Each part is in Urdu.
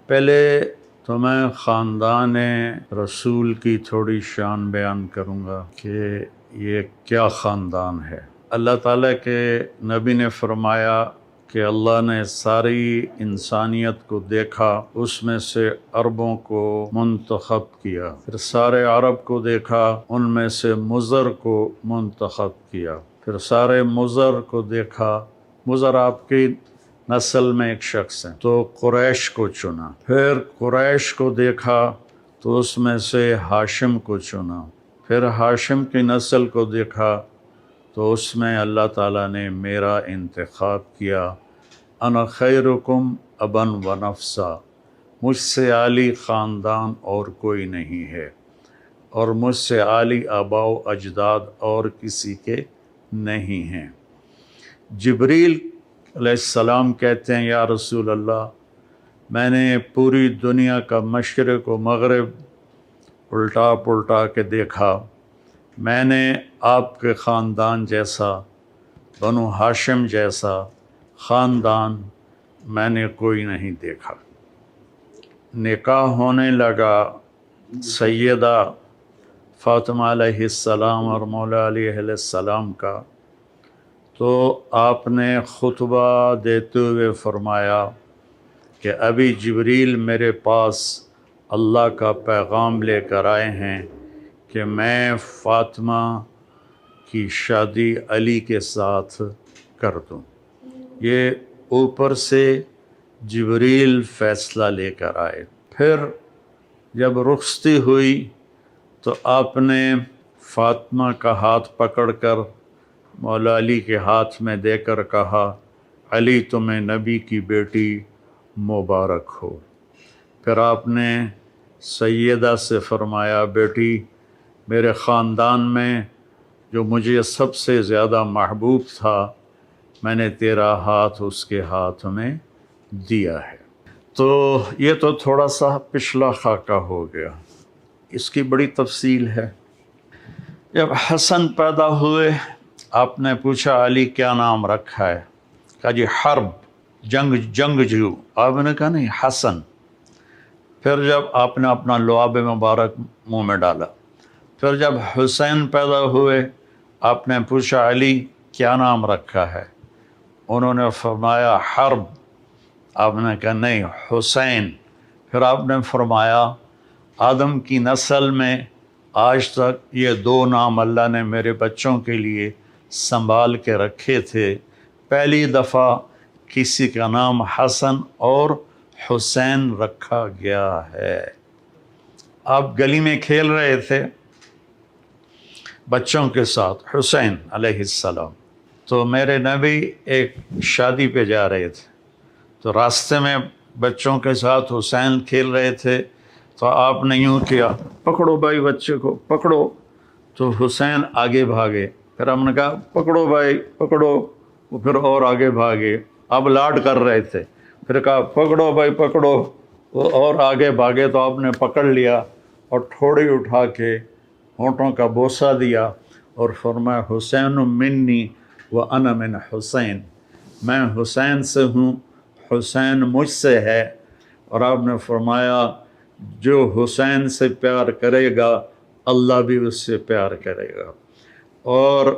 پہلے تو میں خاندان رسول کی تھوڑی شان بیان کروں گا کہ یہ کیا خاندان ہے۔ اللہ تعالیٰ کے نبی نے فرمایا کہ اللہ نے ساری انسانیت کو دیکھا، اس میں سے عربوں کو منتخب کیا، پھر سارے عرب کو دیکھا، ان میں سے مضر کو منتخب کیا، پھر سارے مضر کو دیکھا، مضر آپ کی نسل میں ایک شخص ہے تو قریش کو چنا، پھر قریش کو دیکھا تو اس میں سے ہاشم کو چنا، پھر ہاشم کی نسل کو دیکھا تو اس میں اللہ تعالیٰ نے میرا انتخاب کیا، انا خیرکم ابا و نفسا، مجھ سے عالی خاندان اور کوئی نہیں ہے، اور مجھ سے عالی آباء و اجداد اور کسی کے نہیں ہیں۔ جبریل علیہ السلام کہتے ہیں یا رسول اللہ، میں نے پوری دنیا کا مشرق و مغرب الٹا پلٹا کے دیکھا، میں نے آپ کے خاندان جیسا، بنو ہاشم جیسا خاندان میں نے کوئی نہیں دیکھا۔ نکاح ہونے لگا سیدہ فاطمہ علیہ السلام اور مولا علی علیہ السلام کا، تو آپ نے خطبہ دیتے ہوئے فرمایا کہ ابھی جبریل میرے پاس اللہ کا پیغام لے کر آئے ہیں کہ میں فاطمہ کی شادی علی کے ساتھ کر دوں۔ یہ اوپر سے جبریل فیصلہ لے کر آئے۔ پھر جب رخصتی ہوئی تو آپ نے فاطمہ کا ہاتھ پکڑ کر مولا علی کے ہاتھ میں دے کر کہا، علی تمہیں نبی کی بیٹی مبارک ہو۔ پھر آپ نے سیدہ سے فرمایا، بیٹی میرے خاندان میں جو مجھے سب سے زیادہ محبوب تھا، میں نے تیرا ہاتھ اس کے ہاتھ میں دیا ہے۔ تو یہ تو تھوڑا سا پچھلا خاکہ ہو گیا، اس کی بڑی تفصیل ہے۔ جب حسن پیدا ہوئے، آپ نے پوچھا علی کیا نام رکھا ہے؟ کہا جی حرب، جنگجو۔ آپ نے کہا نہیں، حسن۔ پھر جب آپ نے اپنا لعاب مبارک منہ میں ڈالا، پھر جب حسین پیدا ہوئے، آپ نے پوچھا علی کیا نام رکھا ہے؟ انہوں نے فرمایا حرب۔ آپ نے کہا نہیں، حسین۔ پھر آپ نے فرمایا آدم کی نسل میں آج تک یہ دو نام اللہ نے میرے بچوں کے لیے سنبھال کے رکھے تھے، پہلی دفعہ کسی کا نام حسن اور حسین رکھا گیا ہے۔ آپ گلی میں کھیل رہے تھے بچوں کے ساتھ، حسین علیہ السلام، تو میرے نبی ایک شادی پہ جا رہے تھے، تو راستے میں بچوں کے ساتھ حسین کھیل رہے تھے، تو آپ نے یوں کیا، پکڑو بھائی بچے کو پکڑو، تو حسین آگے بھاگے، پھر ہم نے کہا پکڑو بھائی پکڑو، وہ پھر اور آگے بھاگے، اب لاڈ کر رہے تھے، پھر کہا پکڑو بھائی پکڑو، وہ اور آگے بھاگے، تو آپ نے پکڑ لیا اور تھوڑی اٹھا کے ہونٹوں کا بوسہ دیا اور فرمایا حسین منی وانا من حسین، میں حسین سے ہوں، حسین مجھ سے ہے۔ اور آپ نے فرمایا جو حسین سے پیار کرے گا اللہ بھی اس سے پیار کرے گا۔ اور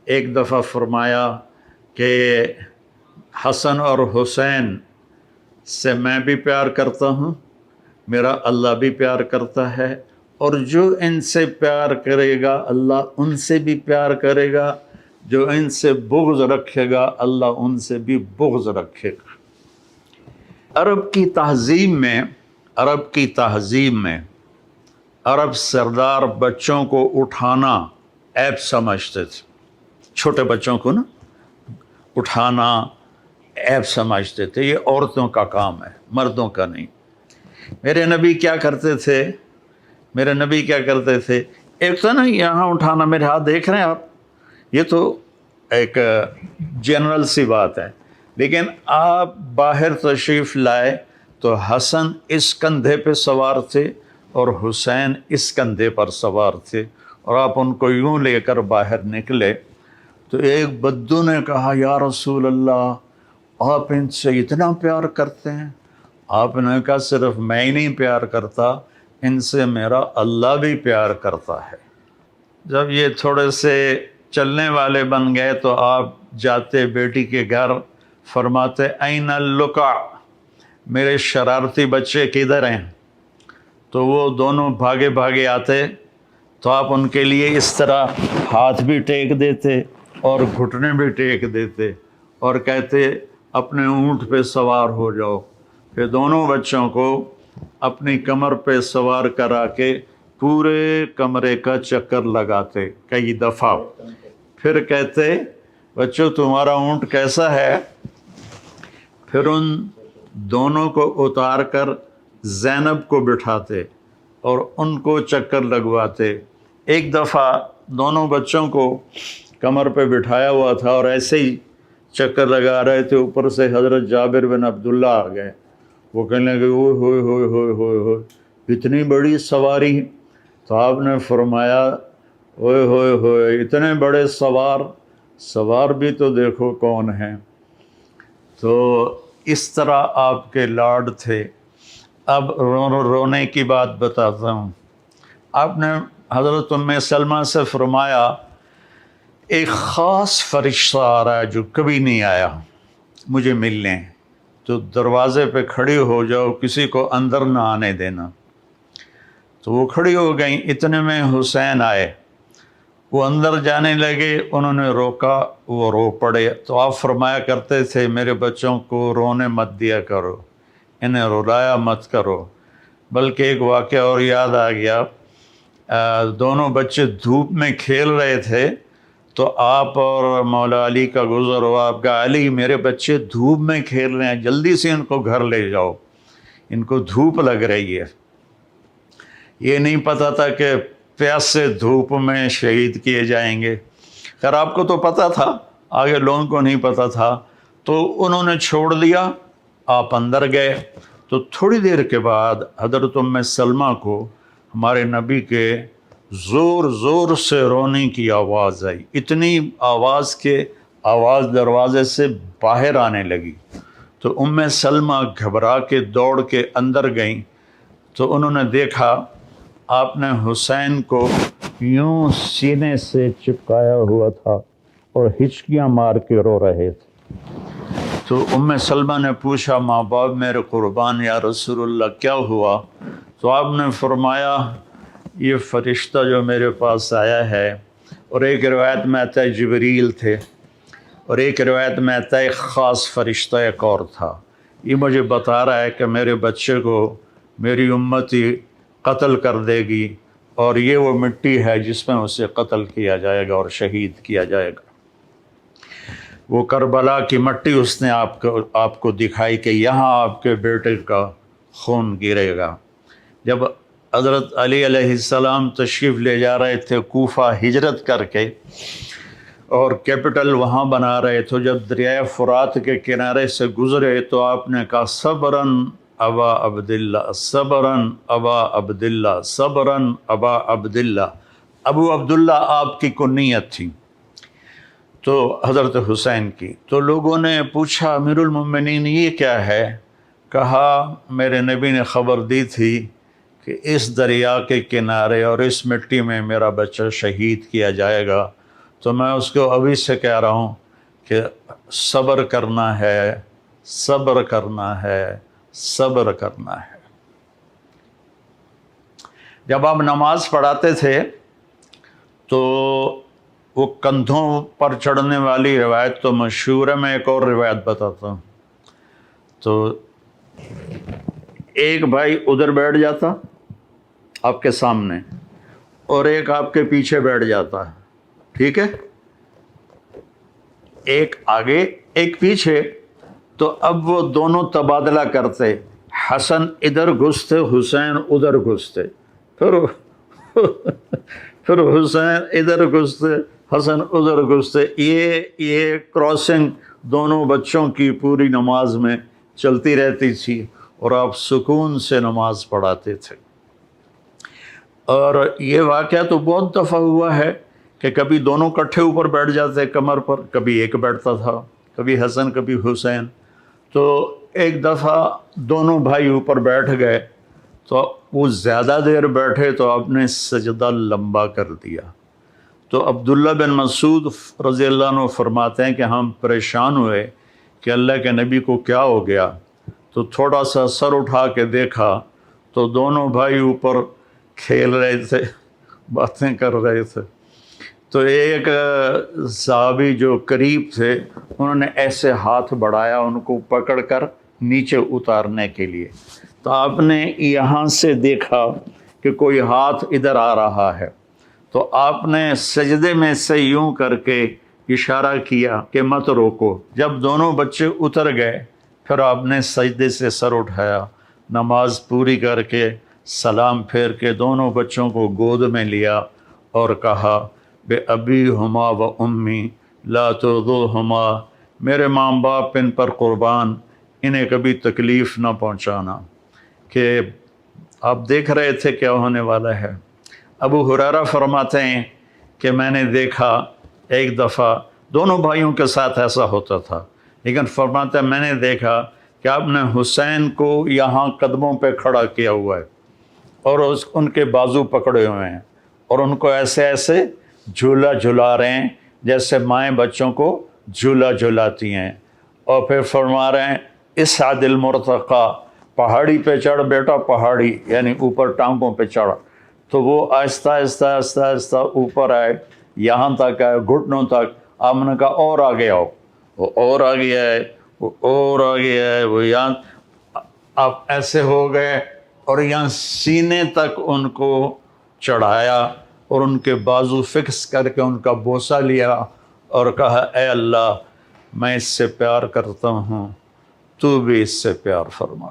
ایک دفعہ فرمایا کہ حسن اور حسین سے میں بھی پیار کرتا ہوں، میرا اللہ بھی پیار کرتا ہے، اور جو ان سے پیار کرے گا اللہ ان سے بھی پیار کرے گا، جو ان سے بغض رکھے گا اللہ ان سے بھی بغض رکھے گا۔ عرب کی تہذیب میں عرب سردار بچوں کو اٹھانا عیب سمجھتے تھے، چھوٹے بچوں کو نا اٹھانا عیب سمجھتے تھے، یہ عورتوں کا کام ہے، مردوں کا نہیں۔ میرے نبی کیا کرتے تھے، ایک تو نا یہاں اٹھانا، میرے ہاتھ دیکھ رہے ہیں آپ، یہ تو ایک جنرل سی بات ہے، لیکن آپ باہر تشریف لائے تو حسن اس کندھے پہ سوار تھے اور حسین اس کندھے پر سوار تھے، اور آپ ان کو یوں لے کر باہر نکلے تو ایک بدو نے کہا یا رسول اللہ آپ ان سے اتنا پیار کرتے ہیں، آپ نے کہا صرف میں ہی نہیں پیار کرتا، ان سے میرا اللہ بھی پیار کرتا ہے۔ جب یہ تھوڑے سے چلنے والے بن گئے تو آپ جاتے بیٹی کے گھر، فرماتے این اللقع، میرے شرارتی بچے کدھر ہیں؟ تو وہ دونوں بھاگے بھاگے آتے تو آپ ان کے لیے اس طرح ہاتھ بھی ٹیک دیتے اور گھٹنے بھی ٹیک دیتے اور کہتے اپنے اونٹ پہ سوار ہو جاؤ۔ پھر دونوں بچوں کو اپنی کمر پہ سوار کرا کے پورے کمرے کا چکر لگاتے کئی دفعہ، پھر کہتے بچوں تمہارا اونٹ کیسا ہے؟ پھر ان دونوں کو اتار کر زینب کو بٹھاتے اور ان کو چکر لگواتے۔ ایک دفعہ دونوں بچوں کو کمر پہ بٹھایا ہوا تھا اور ایسے ہی چکر لگا رہے تھے، اوپر سے حضرت جابر بن عبداللہ آ گئے۔ وہ کہنے لگے اوئے ہوئے ہوئے ہوئے ہوئے ہوئے اتنی بڑی سواری؟ تو آپ نے فرمایا اوئے ہوئے ہوئے اتنے بڑے سوار بھی تو دیکھو کون ہیں۔ تو اس طرح آپ کے لاڈ تھے۔ اب رونے کی بات بتاتا ہوں۔ آپ نے حضرت ام سلمہ سے فرمایا ایک خاص فرشتہ آ رہا ہے جو کبھی نہیں آیا مجھے ملنے، تو دروازے پہ کھڑی ہو جاؤ، کسی کو اندر نہ آنے دینا۔ تو وہ کھڑی ہو گئیں، اتنے میں حسین آئے، وہ اندر جانے لگے، انہوں نے روکا، وہ رو پڑے۔ تو آپ فرمایا کرتے تھے میرے بچوں کو رونے مت دیا کرو، انہیں رلایا مت کرو۔ بلکہ ایک واقعہ اور یاد آ گیا، دونوں بچے دھوپ میں کھیل رہے تھے تو آپ اور مولا علی کا گزر ہوا، آپ کہا علی میرے بچے دھوپ میں کھیل رہے ہیں، جلدی سے ان کو گھر لے جاؤ، ان کو دھوپ لگ رہی ہے۔ یہ نہیں پتہ تھا کہ پیاس سے دھوپ میں شہید کیے جائیں گے۔ خیر آپ کو تو پتہ تھا، آگے لوگوں کو نہیں پتہ تھا، تو انہوں نے چھوڑ دیا، آپ اندر گئے۔ تو تھوڑی دیر کے بعد حضرت ام سلمہ کو ہمارے نبی کے زور زور سے رونے کی آواز آئی، اتنی آواز کہ آواز دروازے سے باہر آنے لگی۔ تو ام سلمہ گھبرا کے دوڑ کے اندر گئیں تو انہوں نے دیکھا آپ نے حسین کو یوں سینے سے چپکایا ہوا تھا اور ہچکیاں مار کے رو رہے تھے۔ تو ام سلمہ نے پوچھا ماں باپ میرے قربان یا رسول اللہ کیا ہوا؟ تو آپ نے فرمایا یہ فرشتہ جو میرے پاس آیا ہے، اور ایک روایت میں آتا ہے جبریل تھے اور ایک روایت میں آتا ہے ایک خاص فرشتہ ایک اور تھا، یہ مجھے بتا رہا ہے کہ میرے بچے کو میری امتی قتل کر دے گی اور یہ وہ مٹی ہے جس میں اسے قتل کیا جائے گا اور شہید کیا جائے گا۔ وہ کربلا کی مٹی اس نے آپ کو دکھائی کہ یہاں آپ کے بیٹے کا خون گرے گا۔ جب حضرت علی علیہ السلام تشریف لے جا رہے تھے کوفہ ہجرت کر کے اور کیپٹل وہاں بنا رہے تھے، جب دریائے فرات کے کنارے سے گزرے تو آپ نے کہا صبراً ابا عبداللہ، صبراً ابا عبداللہ، صبراً ابا عبداللہ۔ ابو عبداللہ آپ کی کنیت تھی تو حضرت حسین کی۔ تو لوگوں نے پوچھا امیر المومنین یہ کیا ہے؟ کہا میرے نبی نے خبر دی تھی کہ اس دریا کے کنارے اور اس مٹی میں میرا بچہ شہید کیا جائے گا، تو میں اس کو ابھی سے کہہ رہا ہوں کہ صبر کرنا ہے، صبر کرنا ہے، صبر کرنا ہے۔ جب آپ نماز پڑھاتے تھے تو وہ کندھوں پر چڑھنے والی روایت تو مشہور ہے، میں ایک اور روایت بتاتا ہوں۔ تو ایک بھائی ادھر بیٹھ جاتا آپ کے سامنے اور ایک آپ کے پیچھے بیٹھ جاتا، ٹھیک ہے، ایک آگے ایک پیچھے۔ تو اب وہ دونوں تبادلہ کرتے، حسن ادھر گھستے حسین ادھر گھستے، پھر حسین ادھر گھستے حسن ادھر گھستے، یہ کراسنگ دونوں بچوں کی پوری نماز میں چلتی رہتی تھی اور آپ سکون سے نماز پڑھاتے تھے۔ اور یہ واقعہ تو بہت دفعہ ہوا ہے کہ کبھی دونوں کٹھے اوپر بیٹھ جاتے کمر پر، کبھی ایک بیٹھتا تھا، کبھی حسن کبھی حسین۔ تو ایک دفعہ دونوں بھائی اوپر بیٹھ گئے تو وہ زیادہ دیر بیٹھے تو آپ نے سجدہ لمبا کر دیا. تو عبداللہ بن مسعود رضی اللہ عنہ فرماتے ہیں کہ ہم پریشان ہوئے کہ اللہ کے نبی کو کیا ہو گیا. تو تھوڑا سا سر اٹھا کے دیکھا تو دونوں بھائی اوپر کھیل رہے تھے، باتیں کر رہے تھے. تو ایک صحابی جو قریب تھے انہوں نے ایسے ہاتھ بڑھایا ان کو پکڑ کر نیچے اتارنے کے لیے. تو آپ نے یہاں سے دیکھا کہ کوئی ہاتھ ادھر آ رہا ہے تو آپ نے سجدے میں سے یوں کر کے اشارہ کیا کہ مت روکو. جب دونوں بچے اتر گئے پھر آپ نے سجدے سے سر اٹھایا، نماز پوری کر کے سلام پھیر کے دونوں بچوں کو گود میں لیا اور کہا بے ابی ہما و امی لا ترضوہما، میرے ماں باپ ان پر قربان، انہیں کبھی تکلیف نہ پہنچانا. کہ آپ دیکھ رہے تھے کیا ہونے والا ہے. ابو ہریرہ فرماتے ہیں کہ میں نے دیکھا ایک دفعہ دونوں بھائیوں کے ساتھ ایسا ہوتا تھا، لیکن فرماتے ہیں میں نے دیکھا کہ آپ نے حسین کو یہاں قدموں پہ کھڑا کیا ہوا ہے اور ان کے بازو پکڑے ہوئے ہیں اور ان کو ایسے ایسے جھولا جھلا رہے ہیں جیسے مائیں بچوں کو جھولا جھلاتی ہیں. اور پھر فرما رہے ہیں اصعد المرتقی، پہاڑی پہ چڑھ بیٹا، پہاڑی یعنی اوپر ٹانگوں پہ چڑھ. تو وہ آہستہ آہستہ آہستہ آہستہ اوپر آئے، یہاں تک آئے گھٹنوں تک. آپ نے کہا اور آگے آؤ، وہ اور آگے آئے، وہ اور آگے آئے، وہ یہاں آپ ایسے ہو گئے اور یہاں سینے تک ان کو چڑھایا اور ان کے بازو فکس کر کے ان کا بوسہ لیا اور کہا اے اللہ میں اس سے پیار کرتا ہوں، تو بھی اس سے پیار فرما.